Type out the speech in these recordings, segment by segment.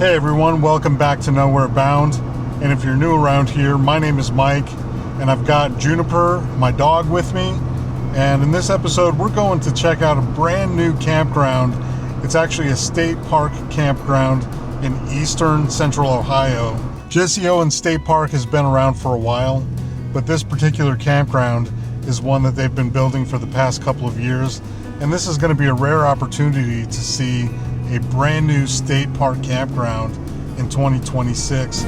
Hey everyone, welcome back to Nowhere Bound. And if you're new around here, my name is Mike, and I've got Juniper, my dog, with me. And in this episode, we're going to check out a brand new campground. It's actually a state park campground in eastern central Ohio. Jesse Owens State Park has been around for a while, but this particular campground is one that they've been building for the past couple of years. And this is going to be a rare opportunity to see a brand new state park campground in 2026.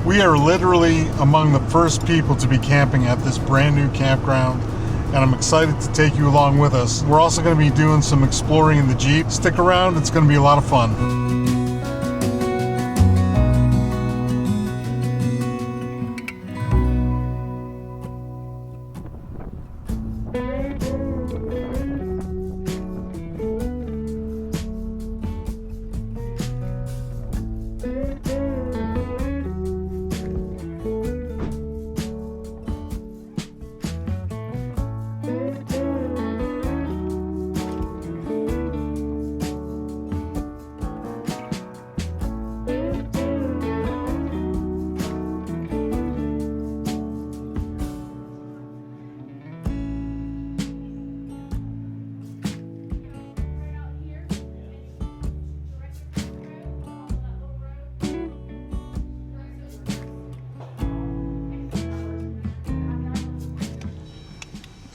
We are literally among the first people to be camping at this brand new campground, and I'm excited to take you along with us. We're also going to be doing some exploring in the Jeep. Stick around, it's going to be a lot of fun.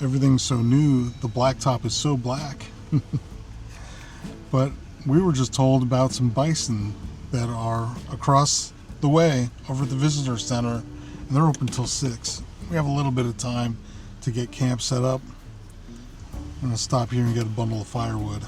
Everything's so new, the blacktop is so black. But we were just told about some bison that are across the way over at the visitor center, and they're open till 6. We have a little bit of time to get camp set up. I'm gonna stop here and get a bundle of firewood.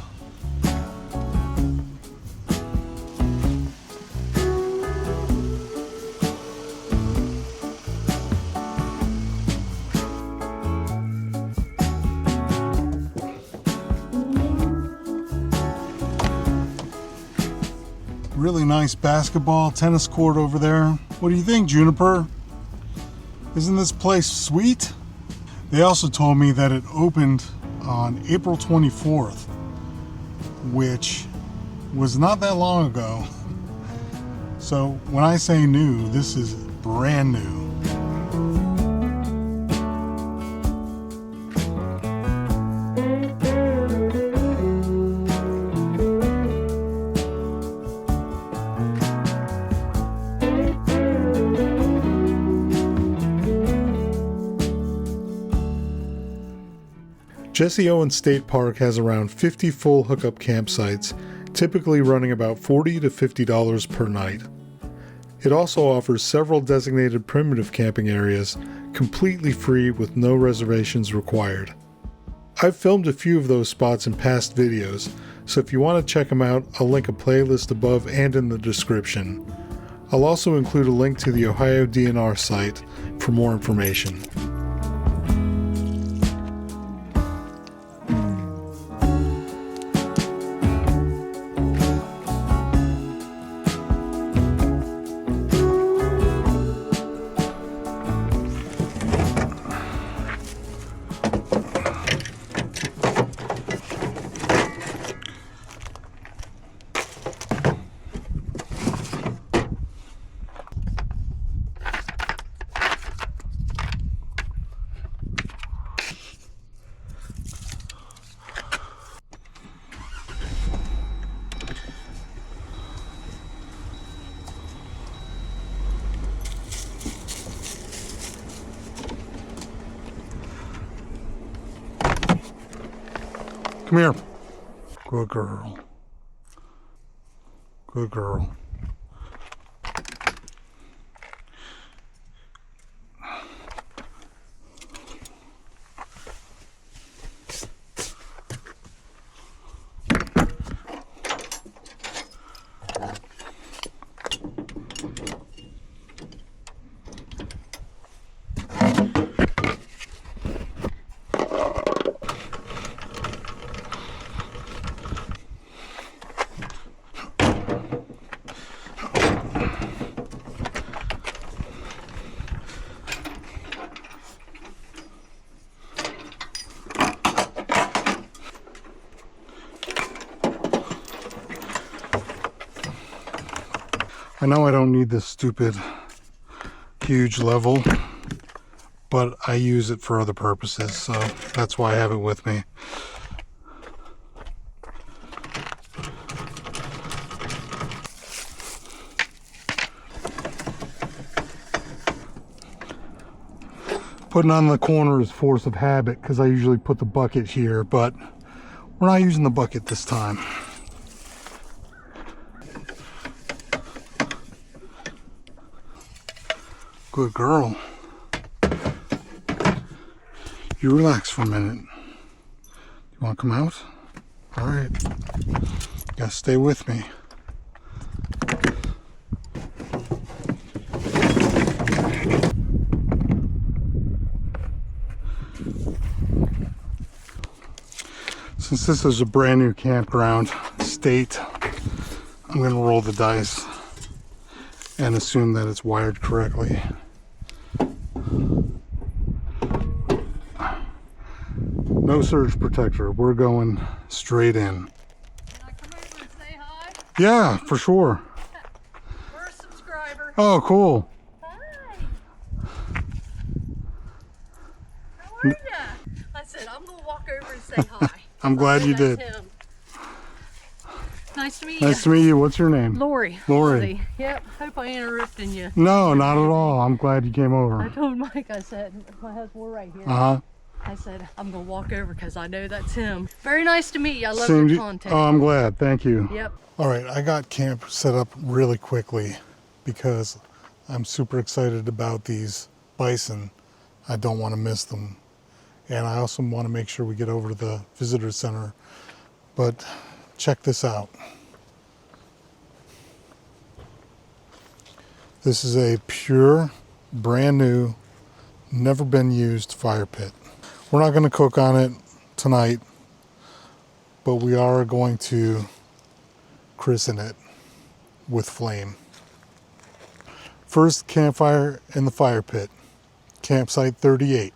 Really nice basketball, tennis court over there. What do you think, Juniper? Isn't this place sweet? They also told me that it opened on April 24th, which was not that long ago. So when I say new, this is brand new. Jesse Owens State Park has around 50 full hookup campsites, typically running about $40 to $50 per night. It also offers several designated primitive camping areas, completely free with no reservations required. I've filmed a few of those spots in past videos, so if you want to check them out, I'll link a playlist above and in the description. I'll also include a link to the Ohio DNR site for more information. Come here. Good girl. Good girl. I know I don't need this stupid huge level, but I use it for other purposes, so that's why I have it with me. Putting on the corner is force of habit because I usually put the bucket here, but we're not using the bucket this time. Good girl. You relax for a minute. You want to come out? All right. You gotta stay with me. Since this is a brand new campground state, I'm gonna roll the dice and assume that it's wired correctly. No surge protector. We're going straight in. Can I come over and say hi? Yeah, for sure. First subscriber. Oh, cool. Hi. How are ya? I said, I'm going to walk over and say hi. I'm glad you did. Him. Nice to meet you. Nice to meet you. What's your name? Lori. Lori. Yep. Hope I ain't interrupting you. No, not at all. I'm glad you came I over. told Mike, I said, my husband, we're right here. Uh-huh. I said, I'm going to walk over because I know that's him. Very nice to meet you. I love Same your to- content. Oh, I'm glad. Thank you. Yep. All right, I got camp set up really quickly because I'm super excited about these bison. I don't want to miss them. And I also want to make sure we get over to the visitor center. But check this out. This is a pure, brand new, never been used fire pit. We're not going to cook on it tonight, but we are going to christen it with flame. First campfire in the fire pit, campsite 38.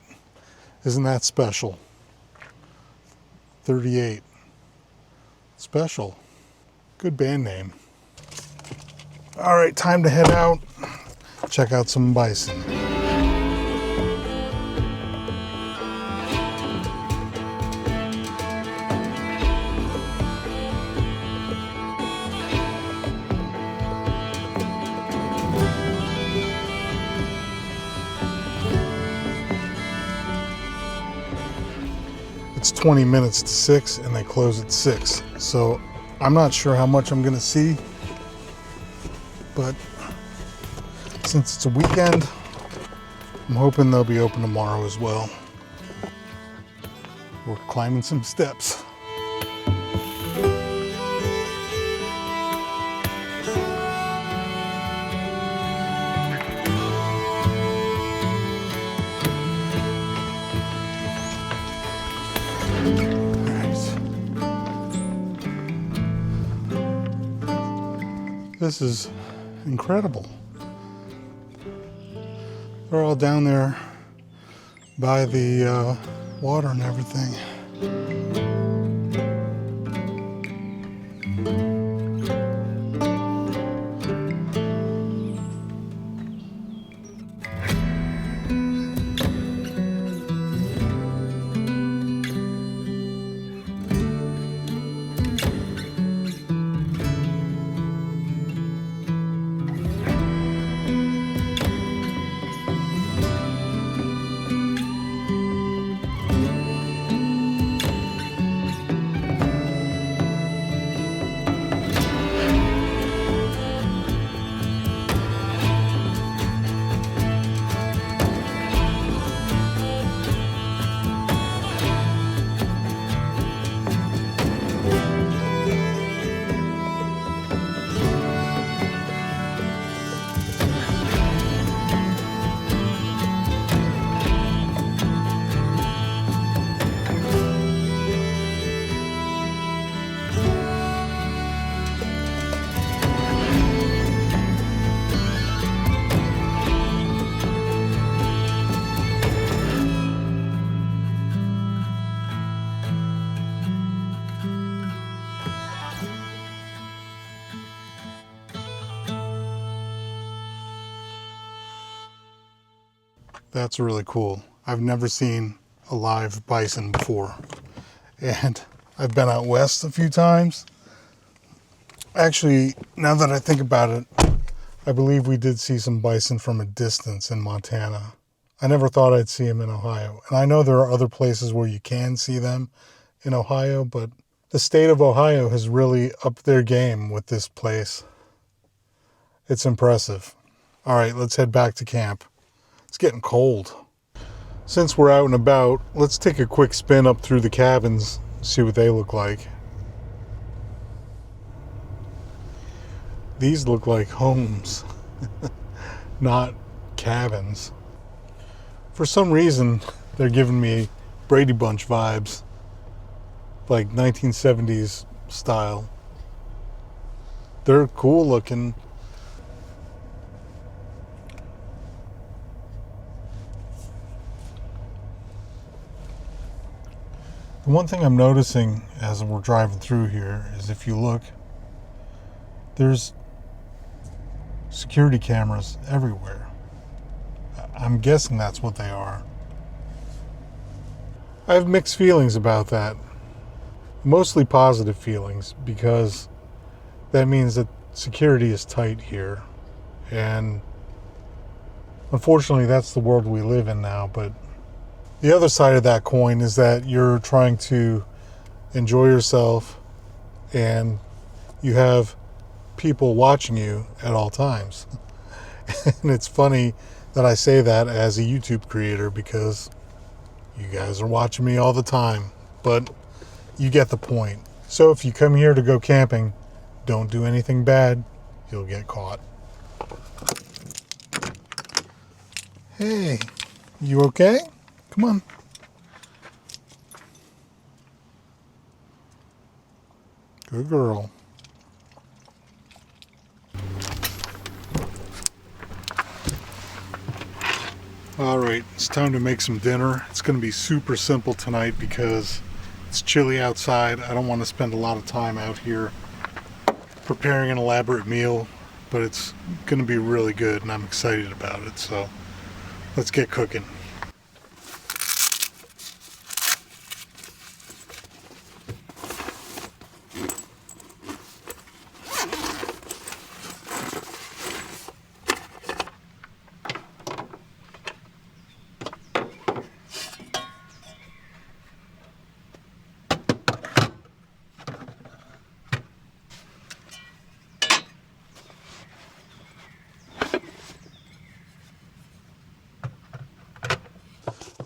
Isn't that special? 38. Special. Good band name. All right, time to head out, check out some bison. It's 20 minutes to 6 and they close at 6. So I'm not sure how much I'm gonna see, but since it's a weekend, I'm hoping they'll be open tomorrow as well. We're climbing some steps. This is incredible. They're all down there by the water and everything. That's really cool. I've never seen a live bison before. And I've been out west a few times. Actually, now that I think about it, I believe we did see some bison from a distance in Montana. I never thought I'd see them in Ohio. And I know there are other places where you can see them in Ohio, but the state of Ohio has really upped their game with this place. It's impressive. All right, let's head back to camp. It's getting cold. Since we're out and about, let's take a quick spin up through the cabins, see what they look like. These look like homes, not cabins. For some reason, they're giving me Brady Bunch vibes, like 1970s style. They're cool looking. The one thing I'm noticing as we're driving through here is if you look, there's security cameras everywhere. I'm guessing that's what they are. I have mixed feelings about that. Mostly positive feelings, because that means that security is tight here. And unfortunately, that's the world we live in now. But the other side of that coin is that you're trying to enjoy yourself and you have people watching you at all times. And it's funny that I say that as a YouTube creator, because you guys are watching me all the time, but you get the point. So if you come here to go camping, don't do anything bad. You'll get caught. Hey, you okay? Come on. Good girl. All right, it's time to make some dinner. It's going to be super simple tonight because it's chilly outside. I don't want to spend a lot of time out here preparing an elaborate meal, but it's going to be really good and I'm excited about it. So let's get cooking.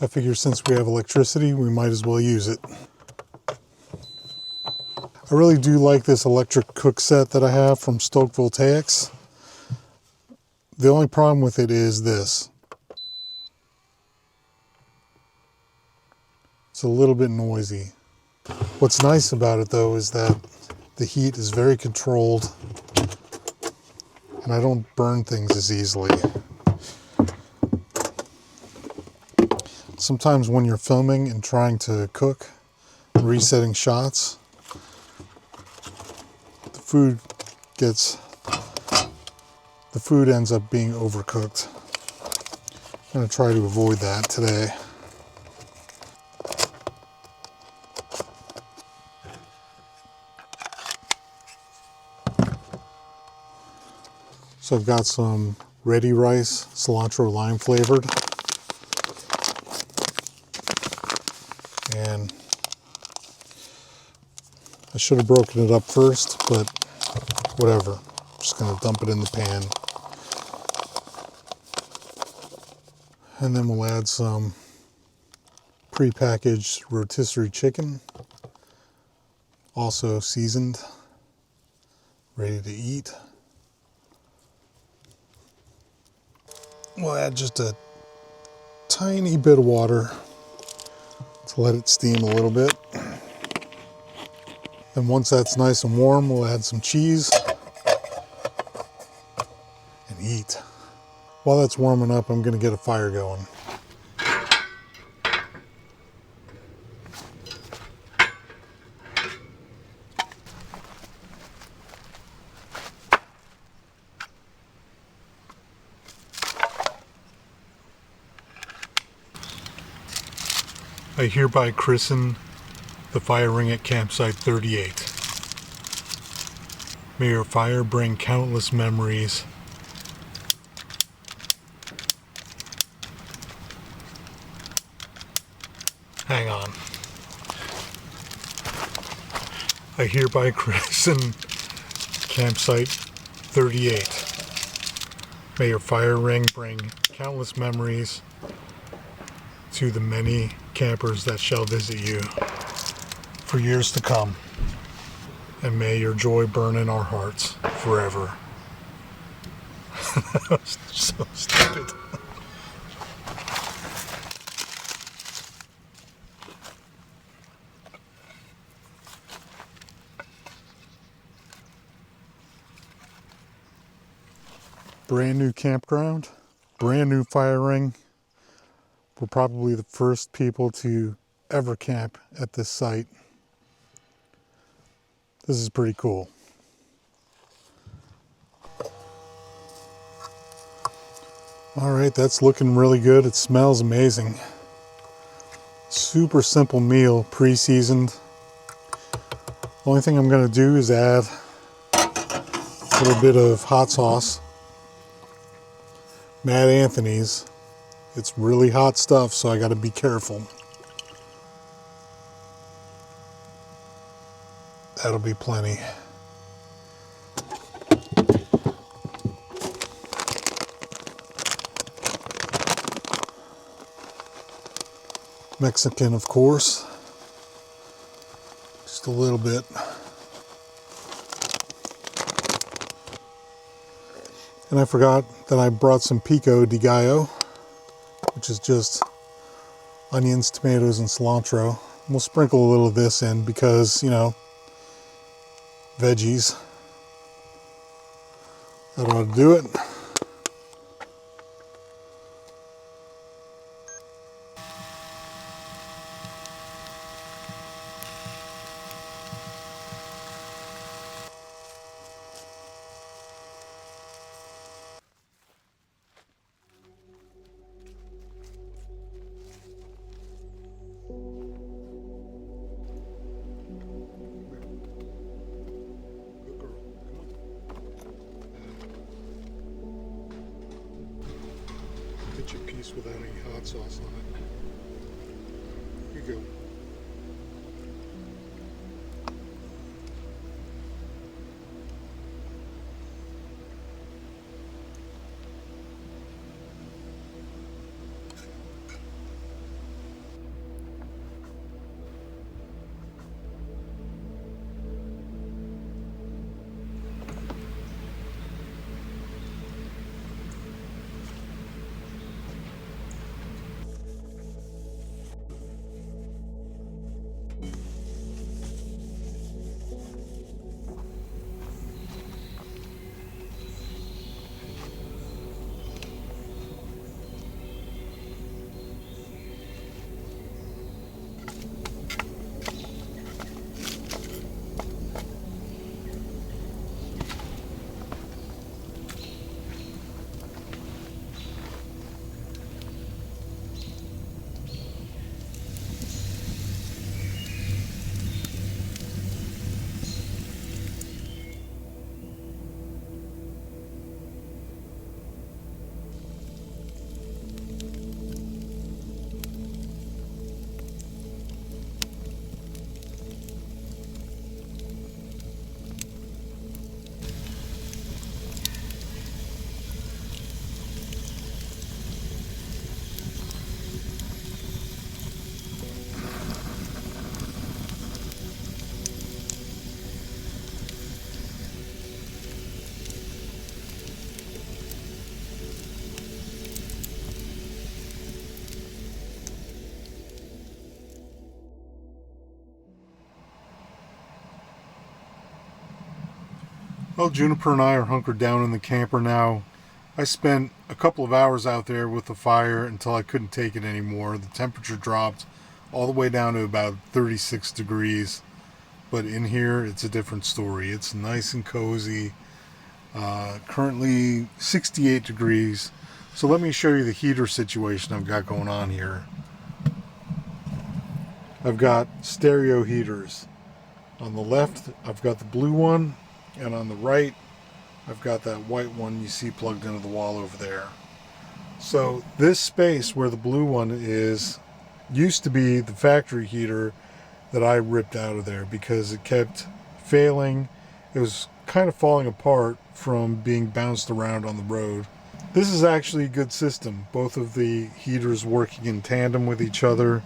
I figure since we have electricity, we might as well use it. I really do like this electric cook set that I have from Stoke Voltaics. The only problem with it is this. It's a little bit noisy. What's nice about it though is that the heat is very controlled and I don't burn things as easily. Sometimes when you're filming and trying to cook, and resetting shots, the food ends up being overcooked. I'm going to try to avoid that today. So I've got some ready rice, cilantro lime flavored. And I should have broken it up first, but whatever. I'm just going to dump it in the pan. And then we'll add some pre-packaged rotisserie chicken, also seasoned, ready to eat. We'll add just a tiny bit of water to let it steam a little bit. And once that's nice and warm, we'll add some cheese and eat. While that's warming up, I'm going to get a fire going. I hereby christen the fire ring at campsite 38. May your fire bring countless memories. Hang on. I hereby christen campsite 38. May your fire ring bring countless memories to the many campers that shall visit you for years to come. And may your joy burn in our hearts forever. That was so stupid. Brand new campground, brand new fire ring. We're probably the first people to ever camp at this site. This is pretty cool. All right, that's looking really good. It smells amazing. Super simple meal, pre-seasoned. Only thing I'm gonna do is add a little bit of hot sauce. Mad Anthony's. It's really hot stuff, so I gotta be careful. That'll be plenty. Mexican, of course. Just a little bit. And I forgot that I brought some pico de gallo, which is just onions, tomatoes, and cilantro. We'll sprinkle a little of this in because, you know, veggies. That ought to do it. Get your piece without any hot sauce on it. Here you go. Well, Juniper and I are hunkered down in the camper now. I spent a couple of hours out there with the fire until I couldn't take it anymore. The temperature dropped all the way down to about 36 degrees. But in here, it's a different story. It's nice and cozy. Currently 68 degrees. So let me show you the heater situation I've got going on here. I've got stereo heaters. On the left, I've got the blue one, and on the right, I've got that white one you see plugged into the wall over there. So this space where the blue one is used to be the factory heater that I ripped out of there because it kept failing. It was kind of falling apart from being bounced around on the road. This is actually a good system. Both of the heaters working in tandem with each other.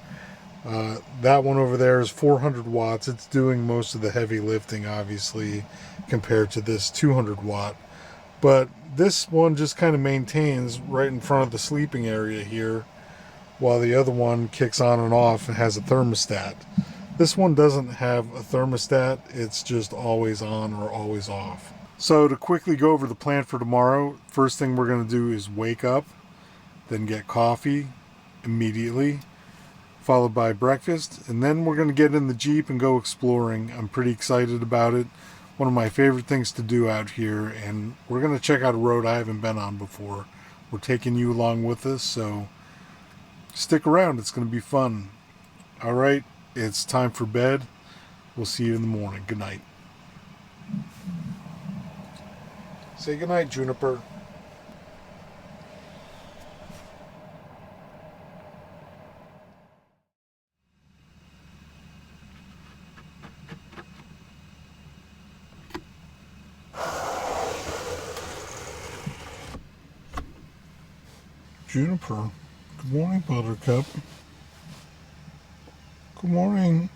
That one over there is 400 watts. It's doing most of the heavy lifting, obviously, compared to this 200 watt. But this one just kind of maintains right in front of the sleeping area here, while the other one kicks on and off and has a thermostat. This one doesn't have a thermostat. It's just always on or always off. So to quickly go over the plan for tomorrow, first thing we're going to do is wake up, then get coffee immediately, followed by breakfast, and then we're going to get in the Jeep and go exploring. I'm pretty excited about it. One of my favorite things to do out here, and we're going to check out a road I haven't been on before. We're taking you along with us, so stick around. It's going to be fun. All right, it's time for bed. We'll see you in the morning. Good night. Say good night, Juniper. Juniper. Good morning, Buttercup. Good morning.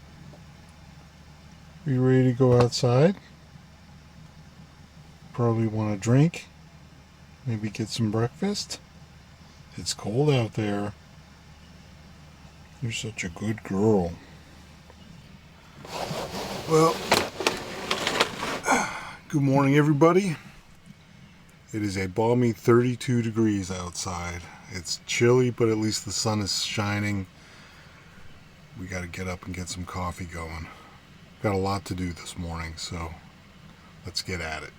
Are you ready to go outside? Probably want a drink. Maybe get some breakfast. It's cold out there. You're such a good girl. Well, good morning, everybody. It is a balmy 32 degrees outside. It's chilly, but at least the sun is shining. We got to get up and get some coffee going. Got a lot to do this morning, so let's get at it.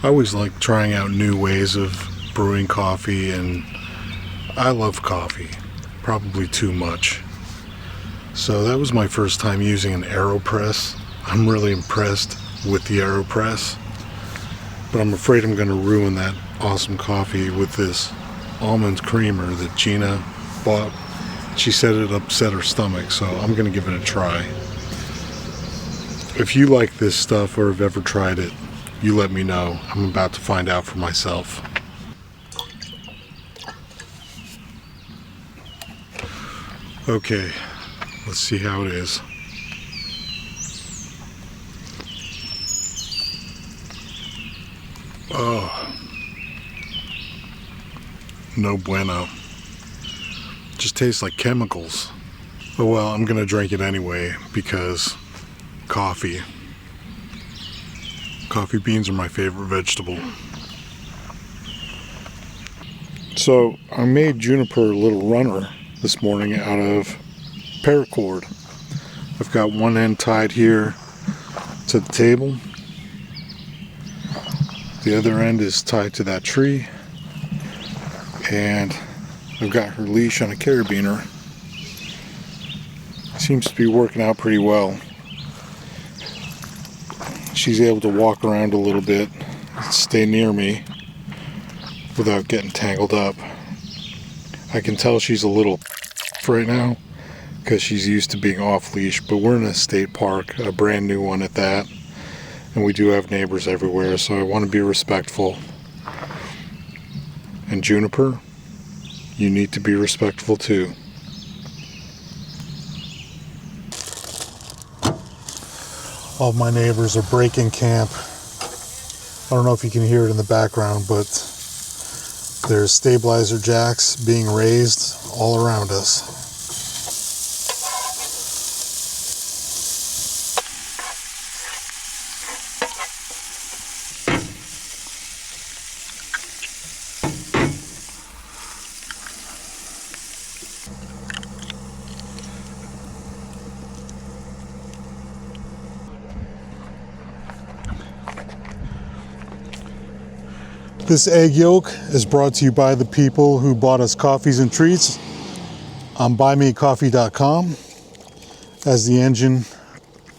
I always like trying out new ways of brewing coffee, and I love coffee, probably too much. So that was my first time using an AeroPress. I'm really impressed with the AeroPress, but I'm afraid I'm going to ruin that awesome coffee with this almond creamer that Gina bought. She said it upset her stomach, so I'm going to give it a try. If you like this stuff or have ever tried it, you let me know. I'm about to find out for myself. Okay, let's see how it is. Oh, no bueno. Just tastes like chemicals. Oh well, I'm gonna drink it anyway because coffee. Coffee beans are my favorite vegetable. So I made Juniper a little runner this morning out of paracord. I've got one end tied here to the table. The other end is tied to that tree. And I've got her leash on a carabiner. Seems to be working out pretty well. She's able to walk around a little bit, stay near me without getting tangled up. I can tell she's a little right now because she's used to being off leash, but we're in a state park, a brand new one at that, and we do have neighbors everywhere, so I want to be respectful. And Juniper, you need to be respectful too. All my neighbors are breaking camp. I don't know if you can hear it in the background, but there's stabilizer jacks being raised all around us. This egg yolk is brought to you by the people who bought us coffees and treats on buymeacoffee.com. As the engine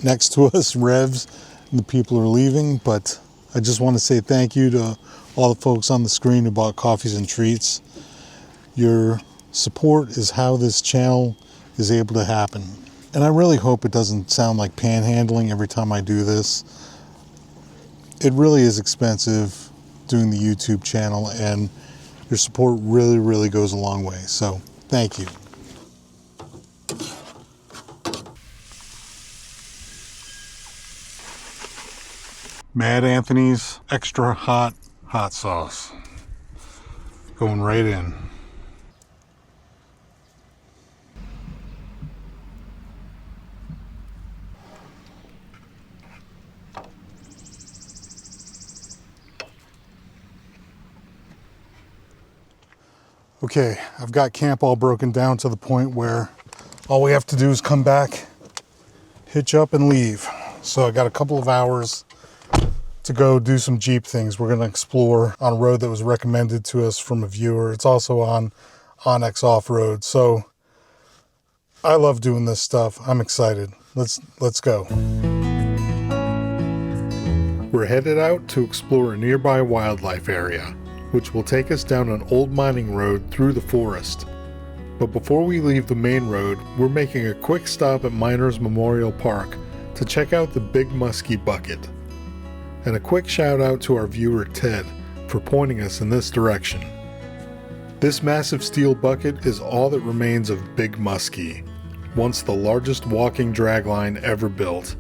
next to us revs and the people are leaving, but I just want to say thank you to all the folks on the screen who bought coffees and treats. Your support is how this channel is able to happen. And I really hope it doesn't sound like panhandling every time I do this. It really is expensive doing the YouTube channel, and your support really goes a long way. So thank you. Mad Anthony's extra hot sauce going right in. Okay, I've got camp all broken down to the point where all we have to do is come back, hitch up, and leave. So I got a couple of hours to go do some Jeep things. We're going to explore on a road that was recommended to us from a viewer. It's also on Onyx Off-Road. So I love doing this stuff. I'm excited. Let's go. We're headed out to explore a nearby wildlife area, which will take us down an old mining road through the forest. But before we leave the main road, we're making a quick stop at Miners Memorial Park to check out the Big Musky bucket. And a quick shout out to our viewer Ted for pointing us in this direction. This massive steel bucket is all that remains of Big Musky, once the largest walking dragline ever built.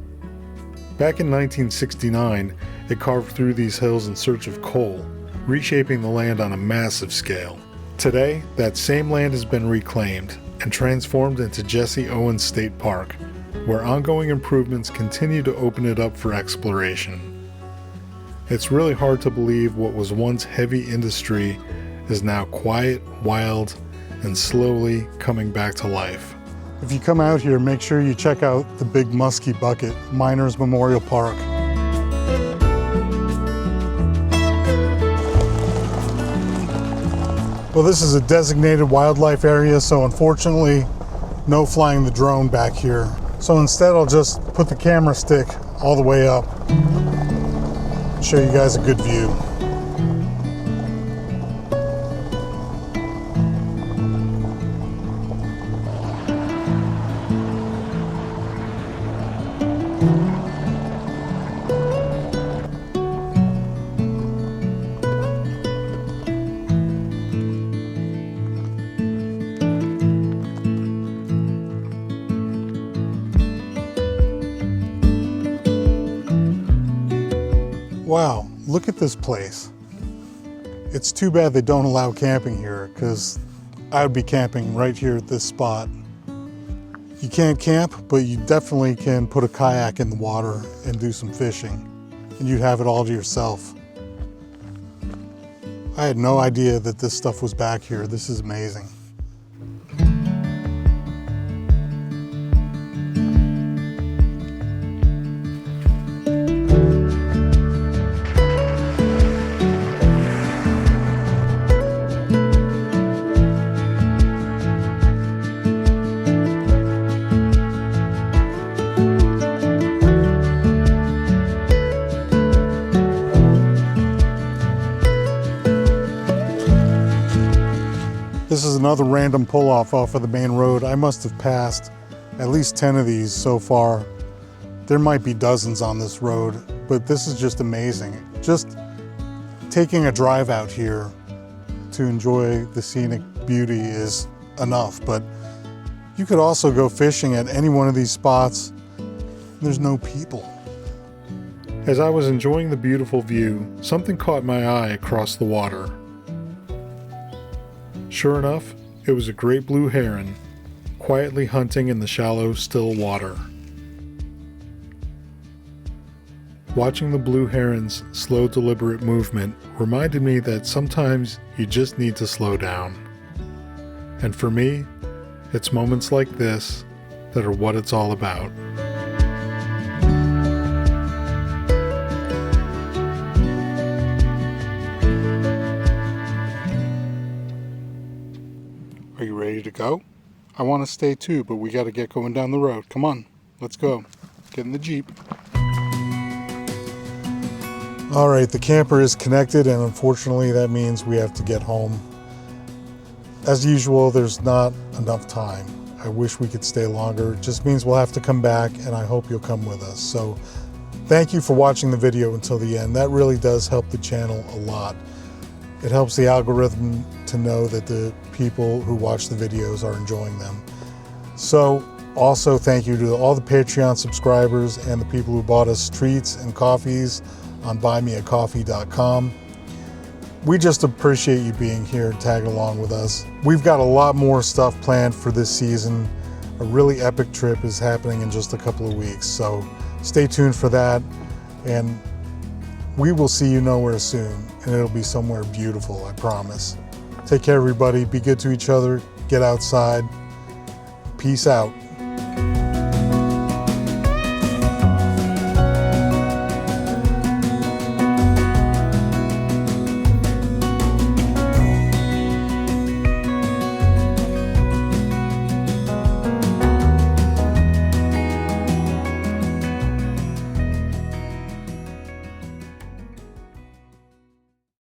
Back in 1969, it carved through these hills in search of coal, reshaping the land on a massive scale. Today, that same land has been reclaimed and transformed into Jesse Owens State Park, where ongoing improvements continue to open it up for exploration. It's really hard to believe what was once heavy industry is now quiet, wild, and slowly coming back to life. If you come out here, make sure you check out the Big Musky bucket, Miners Memorial Park. Well, this is a designated wildlife area, so unfortunately, no flying the drone back here. So instead, I'll just put the camera stick all the way up, show you guys a good view. Wow, look at this place. It's too bad they don't allow camping here, because I would be camping right here at this spot. You can't camp, but you definitely can put a kayak in the water and do some fishing. and you'd have it all to yourself. I had no idea that this stuff was back here. This is amazing. This is another random pull-off off of the main road. I must have passed at least 10 of these so far. There might be dozens on this road, but this is just amazing. Just taking a drive out here to enjoy the scenic beauty is enough, but you could also go fishing at any one of these spots. There's no people. As I was enjoying the beautiful view, something caught my eye across the water. Sure enough, it was a great blue heron, quietly hunting in the shallow, still water. Watching the blue heron's slow, deliberate movement reminded me that sometimes you just need to slow down. And for me, it's moments like this that are what it's all about. Are you ready to go? I want to stay too, but we got to get going down the road. Come on, let's go. Get in the Jeep. All right, the camper is connected, and unfortunately that means we have to get home. As usual, there's not enough time. I wish we could stay longer. It just means we'll have to come back, and I hope you'll come with us. So thank you for watching the video until the end. That really does help the channel a lot. It helps the algorithm to know that the people who watch the videos are enjoying them. So also thank you to all the Patreon subscribers and the people who bought us treats and coffees on buymeacoffee.com. We just appreciate you being here and tagging along with us. We've got a lot more stuff planned for this season. A really epic trip is happening in just a couple of weeks, so stay tuned for that. And we will see you nowhere soon, and it'll be somewhere beautiful, I promise. Take care, everybody. Be good to each other. Get outside. Peace out.